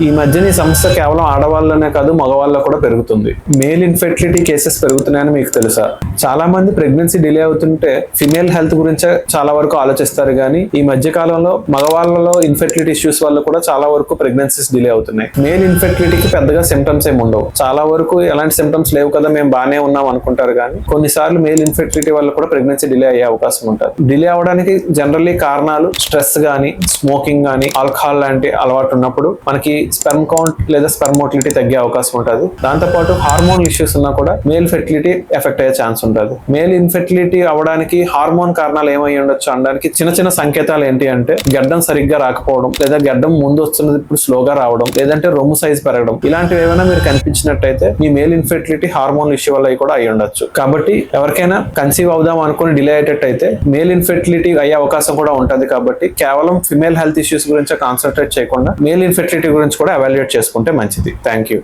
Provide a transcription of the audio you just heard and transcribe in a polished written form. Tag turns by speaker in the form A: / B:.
A: ఈ మధ్యన ఈ సమస్య కేవలం ఆడవాళ్ళనే కాదు మగవాళ్ళలో కూడా పెరుగుతుంది. మేల్ ఇన్ఫెర్టిలిటీ కేసెస్ పెరుగుతున్నాయని మీకు తెలుసా? చాలా మంది ప్రెగ్నెన్సీ డిలే అవుతుంటే ఫిమేల్ హెల్త్ గురించే చాలా వరకు ఆలోచిస్తారు, కానీ ఈ మధ్య కాలంలో మగవాళ్ళలో ఇన్ఫెర్టిలిటీ ఇష్యూస్ వల్ల కూడా చాలా వరకు ప్రెగ్నెన్సీస్ డిలే అవుతున్నాయి. మేల్ ఇన్ఫెర్టిలిటీకి పెద్దగా సిమ్టమ్స్ ఏమి ఉండవు, చాలా వరకు ఎలాంటి సిమ్టమ్స్ లేవు కదా మేము బాగానే ఉన్నాం అనుకుంటారు, కానీ కొన్నిసార్లు మేల్ ఇన్ఫెర్టిలిటీ వల్ల కూడా ప్రెగ్నెన్సీ డిలే అయ్యే అవకాశం ఉంటుంది. డిలే అవడానికి జనరల్లీ కారణాలు స్ట్రెస్ గానీ, స్మోకింగ్ గానీ, ఆల్కహాల్ లాంటి అలవాటు ఉన్నప్పుడు మనకి స్పెర్మ్ కౌంట్ లేదా స్పెర్మ్ మోటిలిటీ తగ్గే అవకాశం ఉంటుంది. దాంతోపాటు హార్మోన్ ఇష్యూస్ ఉన్నా కూడా మేల్ ఫెర్టిలిటీ ఎఫెక్ట్ అయ్యే ఛాన్స్ ఉంటుంది. మేల్ ఇన్ఫెర్టిలిటీ అవడానికి హార్మోన్ కారణాలు ఏమై ఉండొచ్చు అనడానికి చిన్న చిన్న సంకేతాలు ఏంటి అంటే గడ్డం సరిగ్గా రాకపోవడం, లేదా గడ్డం ముందు వస్తున్నది ఇప్పుడు స్లోగా రావడం, లేదంటే రొమ్ము సైజ్ పెరగడం, ఇలాంటివి ఏమైనా మీరు కనిపించినట్టయితే మీ మేల్ ఇన్ఫెర్టిలిటీ హార్మోన్ ఇష్యూ వల్ల కూడా అయి ఉండొచ్చు. కాబట్టి ఎవరికైనా కన్సీవ్ అవుదాం అనుకుని డిలే అయ్యేటట్టయితే మేల్ ఇన్ఫెర్టిలిటీ అయ్యే అవకాశం కూడా ఉంటుంది. కాబట్టి కేవలం ఫిమేల్ హెల్త్ ఇష్యూస్ గురించి కాన్సన్ట్రేట్ చేయకుండా మేల్ ఇన్ఫెర్టిలిటీ గురించి కూడా ఎవాల్యుయేట్ చేసుకుంటే మంచిది. Thank you.